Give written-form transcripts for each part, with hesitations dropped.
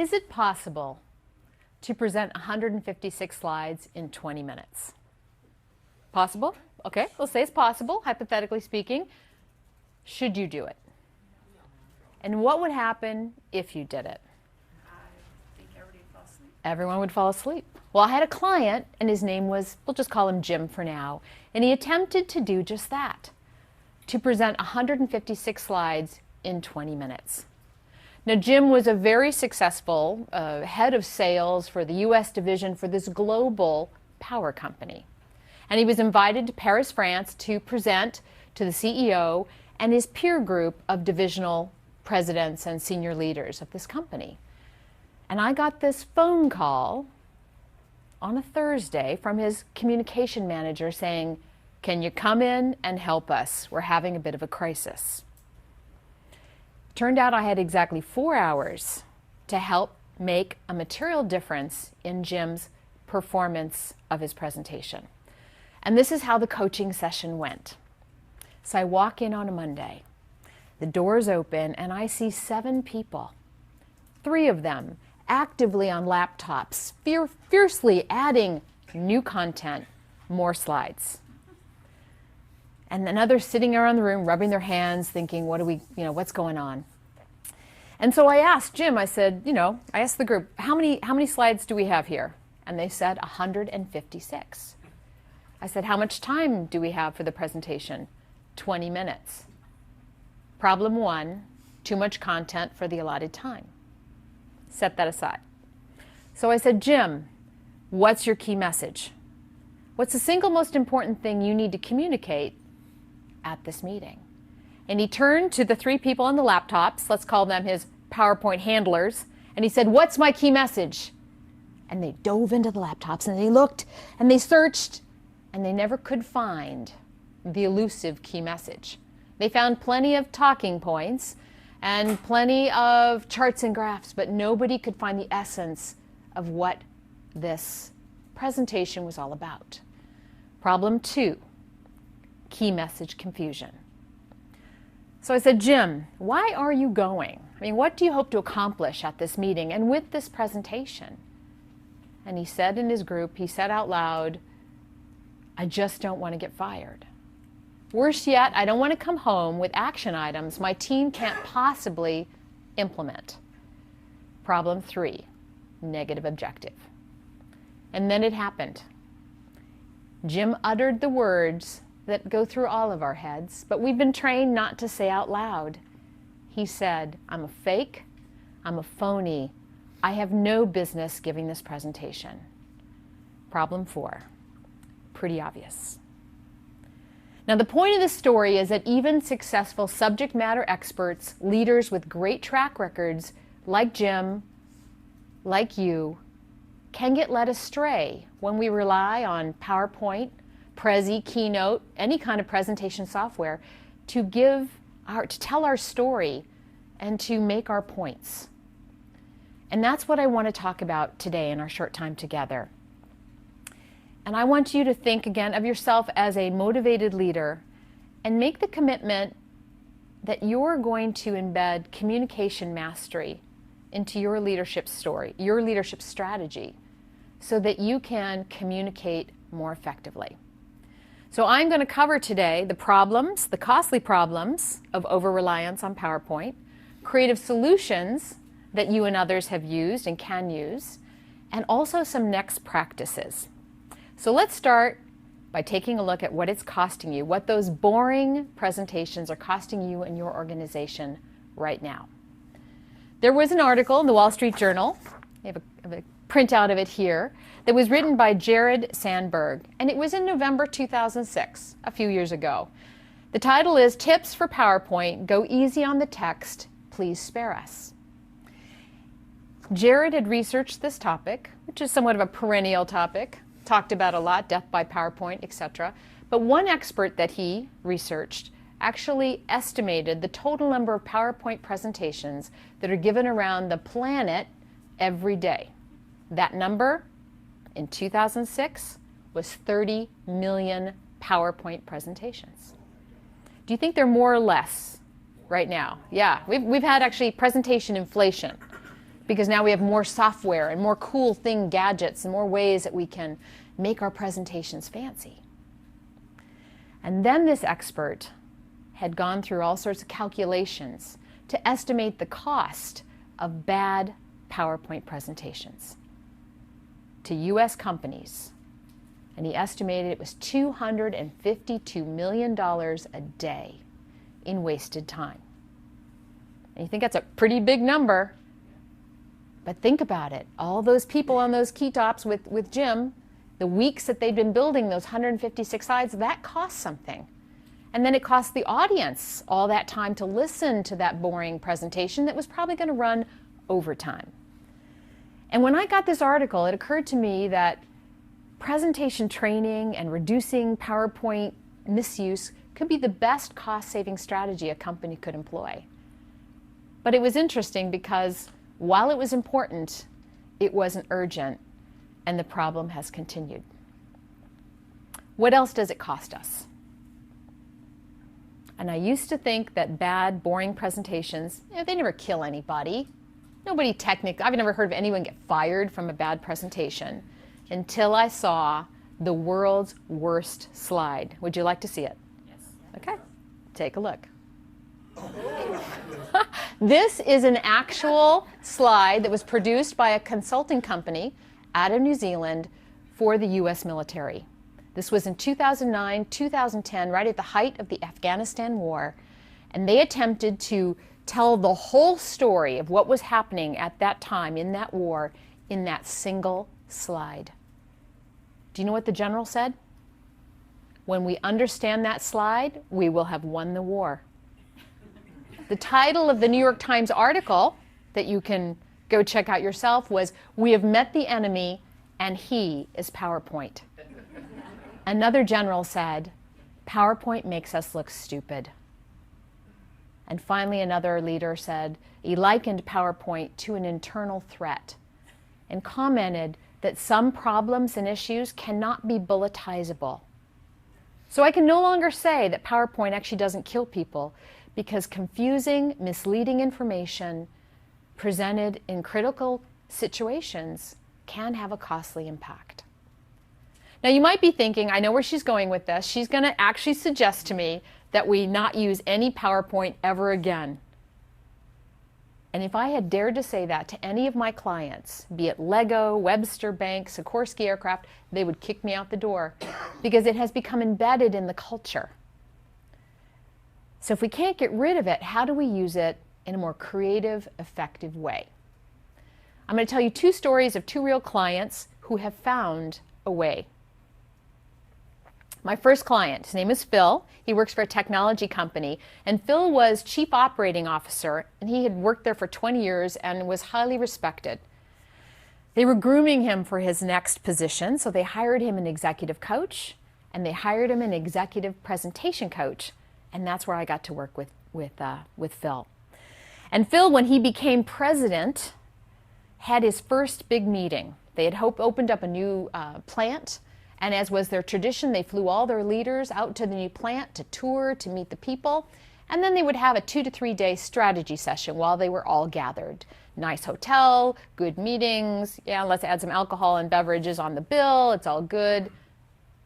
Is it possible to present 156 slides in 20 minutes? Possible? Okay, we'll say it's possible, hypothetically speaking. Should you do it? And what would happen if you did it? I think everybody would fall asleep. Everyone would fall asleep. Well, I had a client, and his name was, we'll just call him Jim for now, and he attempted to do just that, to present 156 slides in 20 minutes. Now, Jim was a very successful head of sales for the U.S. division for this global power company. And he was invited to Paris, France to present to the CEO and his peer group of divisional presidents and senior leaders of this company. And I got this phone call on a Thursday from his communication manager saying, "Can you come in and help us? We're having a bit of a crisis." Turned out I had exactly 4 hours to help make a material difference in Jim's performance of his presentation. And this is how the coaching session went. So I walk in on a Monday, the doors open, and I see 7 people, 3 of them actively on laptops, fiercely adding new content, more slides. And then others sitting around the room, rubbing their hands, thinking, what's going on? And so I asked Jim, I said, I asked the group, how many slides do we have here? And they said 156. I said, how much time do we have for the presentation? 20 minutes. Problem 1, too much content for the allotted time. Set that aside. So I said, Jim, what's your key message? What's the single most important thing you need to communicate at this meeting? And he turned to the 3 people on the laptops, let's call them his PowerPoint handlers, and he said, what's my key message? And they dove into the laptops and they looked and they searched and they never could find the elusive key message. They found plenty of talking points and plenty of charts and graphs, but nobody could find the essence of what this presentation was all about. Problem 2, key message confusion. So I said, Jim, why are you going? What do you hope to accomplish at this meeting and with this presentation? And he said in his group, he said out loud, I just don't want to get fired. Worse yet, I don't want to come home with action items my team can't possibly implement. Problem 3, negative objective. And then it happened. Jim uttered the words that go through all of our heads, but we've been trained not to say out loud. He said, I'm a fake, I'm a phony, I have no business giving this presentation. Problem 4, pretty obvious. Now, the point of this story is that even successful subject matter experts, leaders with great track records, like Jim, like you, can get led astray when we rely on PowerPoint, Prezi, Keynote, any kind of presentation software to tell our story and to make our points. And that's what I want to talk about today in our short time together. And I want you to think again of yourself as a motivated leader and make the commitment that you're going to embed communication mastery into your leadership story, your leadership strategy, so that you can communicate more effectively. So I'm going to cover today the problems, the costly problems of over-reliance on PowerPoint, creative solutions that you and others have used and can use, and also some next practices. So let's start by taking a look at what it's costing you, what those boring presentations are costing you and your organization right now. There was an article in the Wall Street Journal, I have a printout of it here, that was written by Jared Sandberg, and it was in November 2006, a few years ago. The title is Tips for PowerPoint, Go Easy on the Text, Please Spare Us. Jared had researched this topic, which is somewhat of a perennial topic, talked about a lot, death by PowerPoint, etc. But one expert that he researched actually estimated the total number of PowerPoint presentations that are given around the planet every day. That number in 2006 was 30 million PowerPoint presentations. Do you think they're more or less right now? Yeah, we've had actually presentation inflation. because now we have more software and more cool thing gadgets and more ways that we can make our presentations fancy. And then this expert had gone through all sorts of calculations to estimate the cost of bad PowerPoint presentations to US companies. And he estimated it was $252 million a day in wasted time. And you think that's a pretty big number, but think about it. All those people on those key tops with Jim, the weeks that they'd been building those 156 slides, that cost something. And then it cost the audience all that time to listen to that boring presentation that was probably going to run overtime. And when I got this article, it occurred to me that presentation training and reducing PowerPoint misuse could be the best cost-saving strategy a company could employ. But it was interesting because while it was important, it wasn't urgent, and the problem has continued. What else does it cost us? And I used to think that bad, boring presentations, they never kill anybody. Nobody technically, I've never heard of anyone get fired from a bad presentation until I saw the world's worst slide. Would you like to see it? Yes. Okay, take a look. This is an actual slide that was produced by a consulting company out of New Zealand for the US military. This was in 2009, 2010, right at the height of the Afghanistan war, and they attempted to tell the whole story of what was happening at that time in that war in that single slide. Do you know what the general said? When we understand that slide, we will have won the war. The title of the New York Times article that you can go check out yourself was, "We have met the enemy and he is PowerPoint." Another general said, "PowerPoint makes us look stupid." And finally, another leader said he likened PowerPoint to an internal threat and commented that some problems and issues cannot be bulletizable. So I can no longer say that PowerPoint actually doesn't kill people, because confusing, misleading information presented in critical situations can have a costly impact. Now you might be thinking, I know where she's going with this. She's going to actually suggest to me that we not use any PowerPoint ever again. And if I had dared to say that to any of my clients, be it Lego, Webster Bank, Sikorsky Aircraft, they would kick me out the door because it has become embedded in the culture. So if we can't get rid of it, how do we use it in a more creative, effective way? I'm going to tell you two stories of two real clients who have found a way. My first client, his name is Phil. He works for a technology company, and Phil was chief operating officer, and he had worked there for 20 years and was highly respected. They were grooming him for his next position, so they hired him an executive coach, and they hired him an executive presentation coach, and that's where I got to work with Phil. And Phil, when he became president, had his first big meeting. They had opened up a new plant, and as was their tradition, they flew all their leaders out to the new plant to tour, to meet the people, and then they would have a 2 to 3 day strategy session while they were all gathered. Nice hotel, good meetings, yeah, let's add some alcohol and beverages on the bill, it's all good.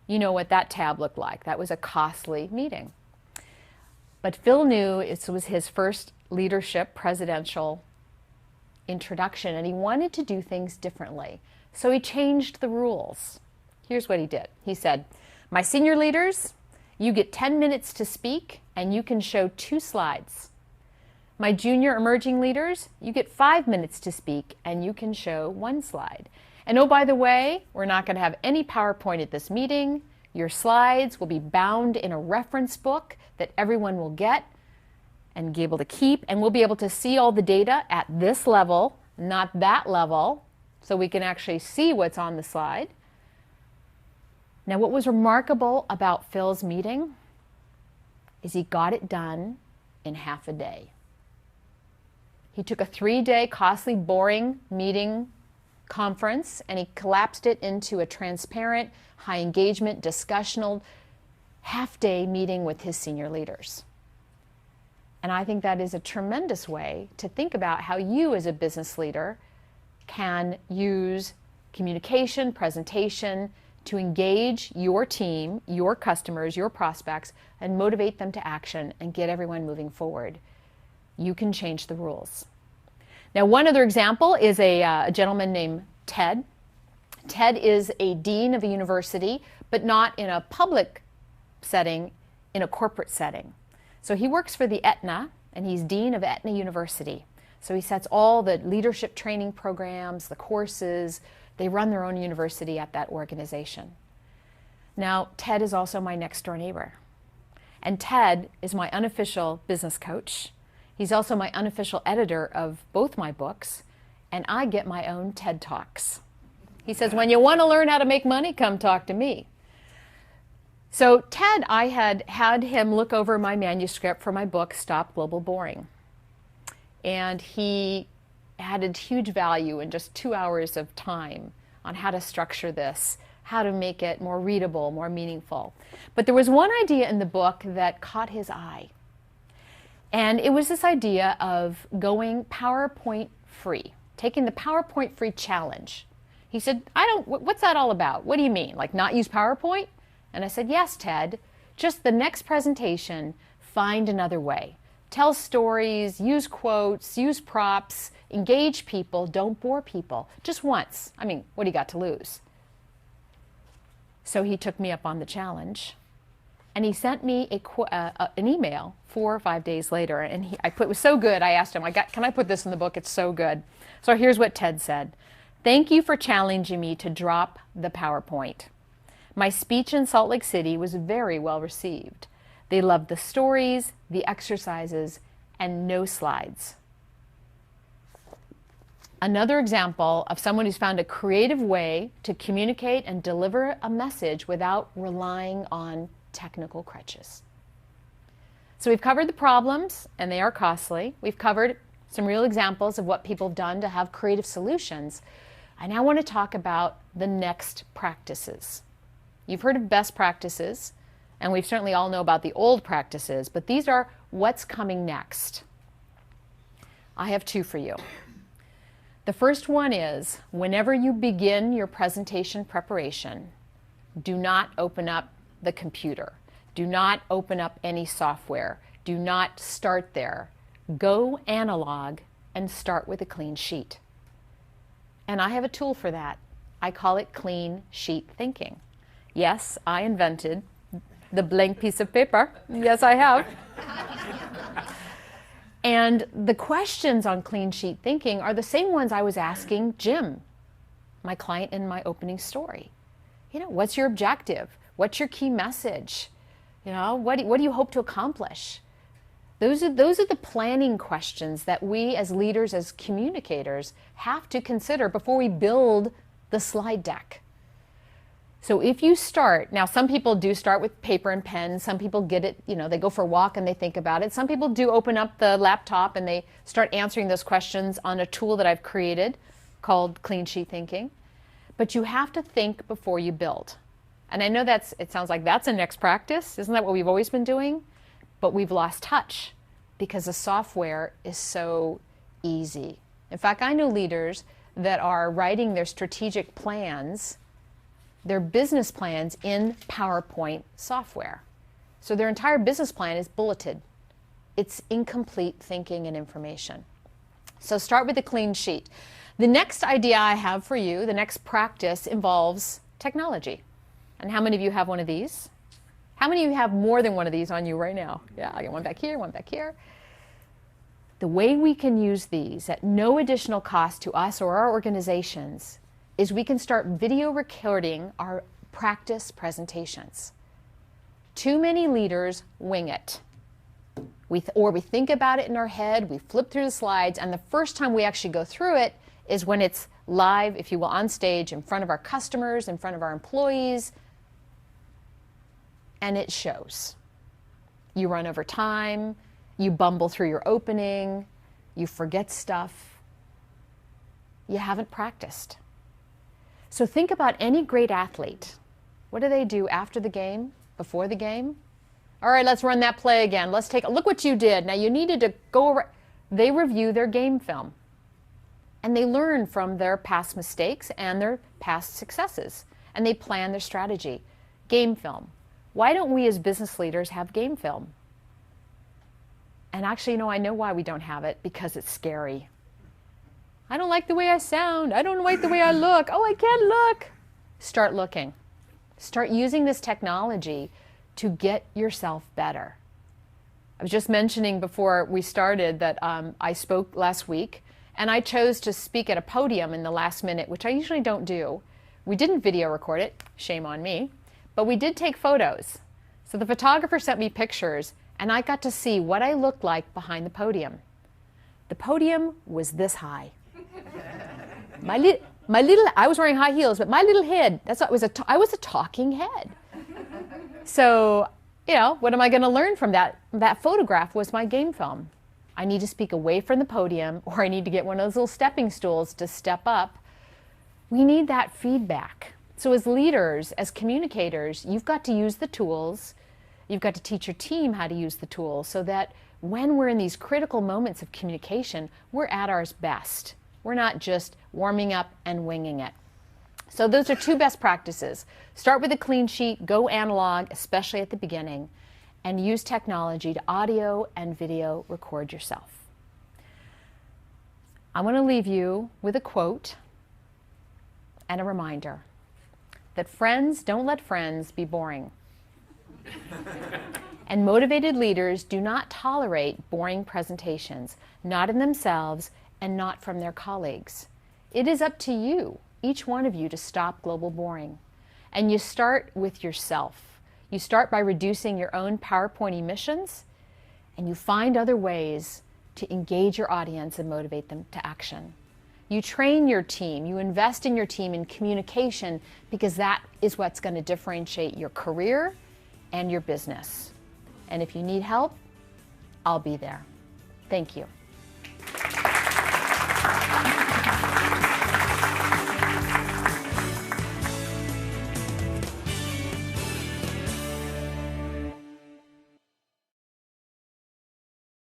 You know what that tab looked like. That was a costly meeting. But Phil knew it was his first leadership presidential introduction, and he wanted to do things differently. So he changed the rules. Here's what he did. He said, "My senior leaders, you get 10 minutes to speak, and you can show 2 slides. My junior emerging leaders, you get 5 minutes to speak, and you can show 1 slide. And oh, by the way, we're not going to have any PowerPoint at this meeting. Your slides will be bound in a reference book that everyone will get and be able to keep, and we'll be able to see all the data at this level, not that level, so we can actually see what's on the slide." Now, what was remarkable about Phil's meeting is he got it done in half a day. He took a 3-day, costly, boring meeting conference, and he collapsed it into a transparent, high engagement, discussional, half-day meeting with his senior leaders. And I think that is a tremendous way to think about how you as a business leader can use communication, presentation to engage your team, your customers, your prospects, and motivate them to action and get everyone moving forward. You can change the rules. Now, one other example is a gentleman named Ted. Ted is a dean of a university, but not in a public setting, in a corporate setting. So he works for the Aetna, and he's dean of Aetna University. So he sets all the leadership training programs, the courses. They run their own university at that organization. Now, Ted is also my next door neighbor. And Ted is my unofficial business coach. He's also my unofficial editor of both my books, and I get my own TED Talks. He says, when you want to learn how to make money, come talk to me. So Ted, I had him look over my manuscript for my book, Stop Global Boring. And he added huge value in just 2 hours of time on how to structure this, how to make it more readable, more meaningful. But there was one idea in the book that caught his eye. And it was this idea of going PowerPoint free, taking the PowerPoint free challenge. He said, what's that all about? What do you mean? Like not use PowerPoint? And I said, yes, Ted, just the next presentation, find another way. Tell stories, use quotes, use props, engage people, don't bore people. Just once. I mean, what do you got to lose? So he took me up on the challenge, and he sent me an email 4 or 5 days later, and it was so good, I asked him, can I put this in the book? It's so good. So here's what Ted said. Thank you for challenging me to drop the PowerPoint. My speech in Salt Lake City was very well received. They loved the stories, the exercises, and no slides. Another example of someone who's found a creative way to communicate and deliver a message without relying on technical crutches. So we've covered the problems, and they are costly. We've covered some real examples of what people have done to have creative solutions. I now want to talk about the next practices. You've heard of best practices, and we certainly all know about the old practices, but these are what's coming next. I have 2 for you. The first one is, whenever you begin your presentation preparation, do not open up the computer. Do not open up any software. Do not start there. Go analog and start with a clean sheet. And I have a tool for that. I call it clean sheet thinking. Yes, I invented the blank piece of paper. Yes, I have. And the questions on clean sheet thinking are the same ones I was asking Jim, my client in my opening story. What's your objective? What's your key message? What do you hope to accomplish? Those are the planning questions that we as leaders, as communicators, have to consider before we build the slide deck. So if you start, now some people do start with paper and pen, some people get it, they go for a walk and they think about it. Some people do open up the laptop and they start answering those questions on a tool that I've created called Clean Sheet Thinking. But you have to think before you build. And I know it sounds like that's a next practice. Isn't that what we've always been doing? But we've lost touch because the software is so easy. In fact, I know leaders that are writing their strategic plans, their business plans in PowerPoint software. So their entire business plan is bulleted. It's incomplete thinking and information. So start with a clean sheet. The next idea I have for you, the next practice, involves technology. And how many of you have one of these? How many of you have more than one of these on you right now? Yeah, I got one back here, one back here. The way we can use these at no additional cost to us or our organizations is we can start video recording our practice presentations. Too many leaders wing it. We think about it in our head, we flip through the slides, and the first time we actually go through it is when it's live, if you will, on stage in front of our customers, in front of our employees, and it shows. You run over time, you bumble through your opening, you forget stuff. You haven't practiced. So think about any great athlete. What do they do after the game, before the game? All right, let's run that play again. Let's take a look what you did. Now you needed to go over. They review their game film. and they learn from their past mistakes and their past successes, and they plan their strategy. Game film. Why don't we as business leaders have game film? And actually, I know why we don't have it, because it's scary. I don't like the way I sound. I don't like the way I look. Oh, I can't look. Start looking. Start using this technology to get yourself better. I was just mentioning before we started that I spoke last week, and I chose to speak at a podium in the last minute, which I usually don't do. We didn't video record it, shame on me, but we did take photos. So the photographer sent me pictures, and I got to see what I looked like behind the podium. The podium was this high. I was wearing high heels, but my little head, I was a talking head. So, what am I going to learn from that? That photograph was my game film. I need to speak away from the podium, or I need to get one of those little stepping stools to step up. We need that feedback. So as leaders, as communicators, you've got to use the tools. You've got to teach your team how to use the tools so that when we're in these critical moments of communication, we're at our best. We're not just warming up and winging it. So those are two best practices. Start with a clean sheet, go analog, especially at the beginning, and use technology to audio and video record yourself. I want to leave you with a quote and a reminder that friends don't let friends be boring. And motivated leaders do not tolerate boring presentations, not in themselves and not from their colleagues. It is up to you, each one of you, to stop global boring. And you start with yourself. You start by reducing your own PowerPoint emissions, and you find other ways to engage your audience and motivate them to action. You train your team, you invest in your team in communication, because that is what's going to differentiate your career and your business. And if you need help, I'll be there. Thank you.